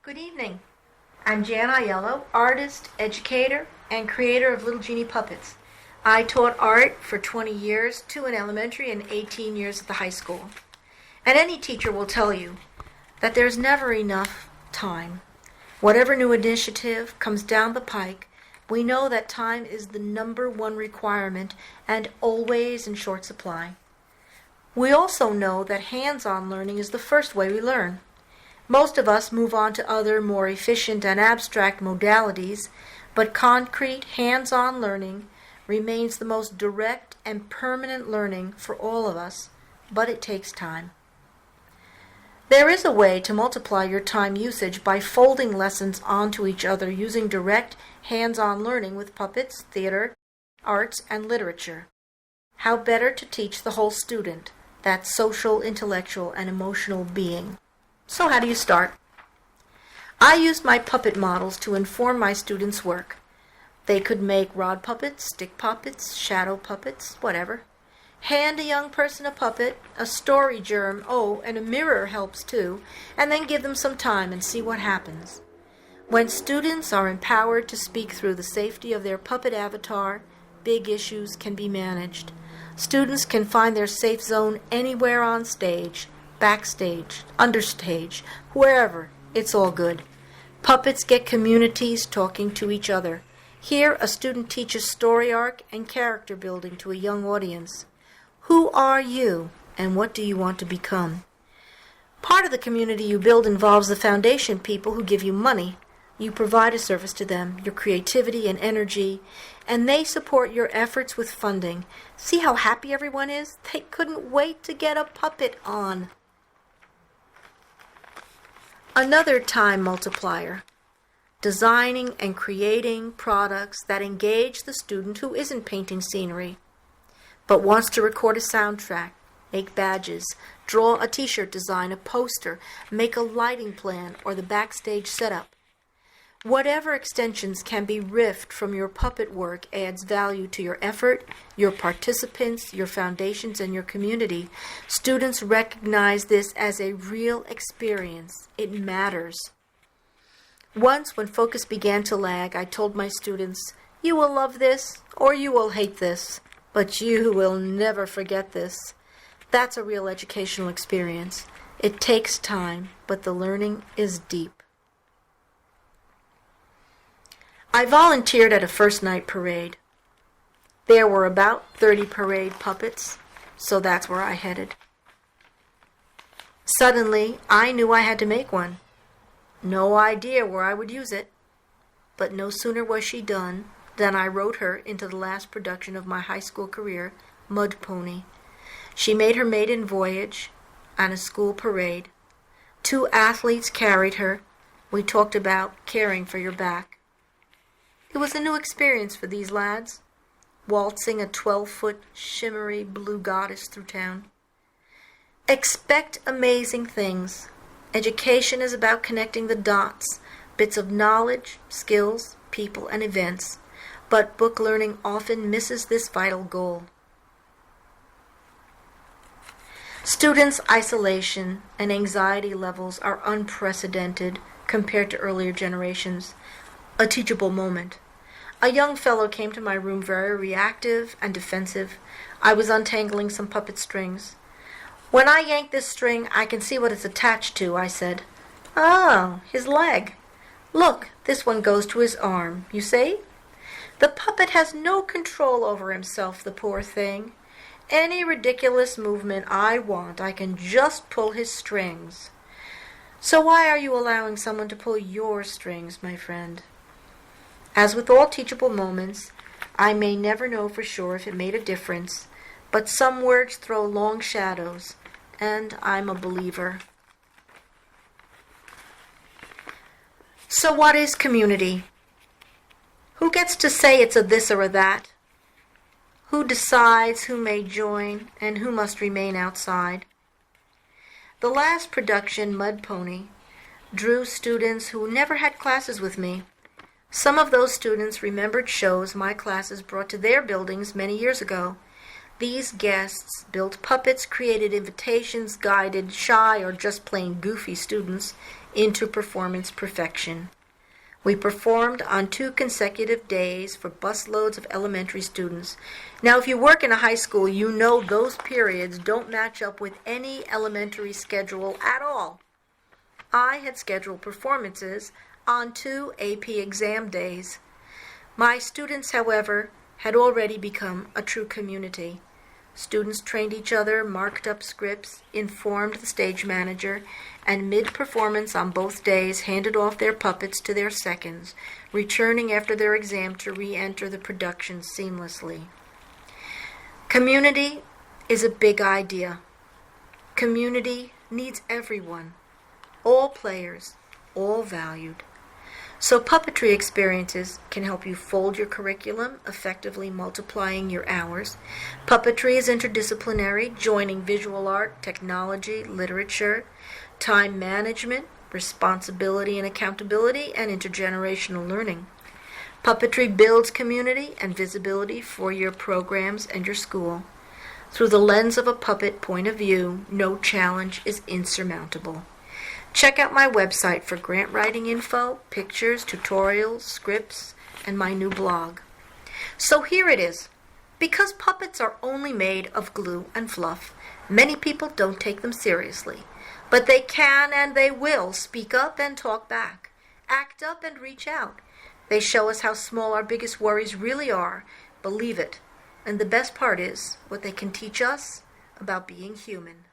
Good evening. I'm Jan Aiello, artist, educator, and creator of Little Genie Puppets. I taught art for 20 years, 2 in elementary and 18 years at the high school. And any teacher will tell you that there's never enough time. Whatever new initiative comes down the pike, we know that time is the number one requirement and always in short supply. We also know that hands-on learning is the first way we learn. Most of us move on to other, more efficient and abstract modalities, but concrete, hands-on learning remains the most direct and permanent learning for all of us, but it takes time. There is a way to multiply your time usage by folding lessons onto each other using direct, hands-on learning with puppets, theater, arts, and literature. How better to teach the whole student, that social, intellectual, and emotional being? So how do you start? I used my puppet models to inform my students' work. They could make rod puppets, stick puppets, shadow puppets, whatever. Hand a young person a puppet, a story germ, and a mirror helps too, and then give them some time and see what happens. When students are empowered to speak through the safety of their puppet avatar, big issues can be managed. Students can find their safe zone anywhere on stage, backstage, understage, wherever. It's all good. Puppets get communities talking to each other. Here, a student teaches story arc and character building to a young audience. Who are you, and what do you want to become? Part of the community you build involves the foundation people who give you money. You provide a service to them, your creativity and energy, and they support your efforts with funding. See how happy everyone is? They couldn't wait to get a puppet on. Another time multiplier. Designing and creating products that engage the student who isn't painting scenery, but wants to record a soundtrack, make badges, draw a t-shirt design, a poster, make a lighting plan, or the backstage setup. Whatever extensions can be riffed from your puppet work adds value to your effort, your participants, your foundations, and your community. Students recognize this as a real experience. It matters. Once, when focus began to lag, I told my students, "You will love this or you will hate this, but you will never forget this." That's a real educational experience. It takes time, but the learning is deep. I volunteered at a first night parade. There were about 30 parade puppets, so that's where I headed. Suddenly, I knew I had to make one. No idea where I would use it, but no sooner was she done than I wrote her into the last production of my high school career, Mud Pony. She made her maiden voyage on a school parade. 2 athletes carried her. We talked about caring for your back. It was a new experience for these lads, waltzing a 12-foot shimmery blue goddess through town. Expect amazing things. Education is about connecting the dots, bits of knowledge, skills, people, and events, but book learning often misses this vital goal. Students' isolation and anxiety levels are unprecedented compared to earlier generations. A teachable moment. A young fellow came to my room very reactive and defensive. I was untangling some puppet strings. "When I yank this string, I can see what it's attached to," I said. "Oh, his leg. Look, this one goes to his arm, you see? The puppet has no control over himself, the poor thing. Any ridiculous movement I want, I can just pull his strings. So why are you allowing someone to pull your strings, my friend?" As with all teachable moments, I may never know for sure if it made a difference, but some words throw long shadows, and I'm a believer. So what is community? Who gets to say it's a this or a that? Who decides who may join and who must remain outside? The last production, Mud Pony, drew students who never had classes with me. Some of those students remembered shows my classes brought to their buildings many years ago. These guests built puppets, created invitations, guided shy or just plain goofy students into performance perfection. We performed on 2 consecutive days for busloads of elementary students. Now, if you work in a high school, you know those periods don't match up with any elementary schedule at all. I had scheduled performances on 2 AP exam days. My students, however, had already become a true community. Students trained each other, marked up scripts, informed the stage manager, and mid-performance on both days handed off their puppets to their seconds, returning after their exam to re-enter the production seamlessly. Community is a big idea. Community needs everyone, all players, all valued. So puppetry experiences can help you fold your curriculum, effectively multiplying your hours. Puppetry is interdisciplinary, joining visual art, technology, literature, time management, responsibility and accountability, and intergenerational learning. Puppetry builds community and visibility for your programs and your school. Through the lens of a puppet point of view, no challenge is insurmountable. Check out my website for grant writing info, pictures, tutorials, scripts, and my new blog. So here it is. Because puppets are only made of glue and fluff, many people don't take them seriously. But they can and they will speak up and talk back, act up and reach out. They show us how small our biggest worries really are. Believe it. And the best part is what they can teach us about being human.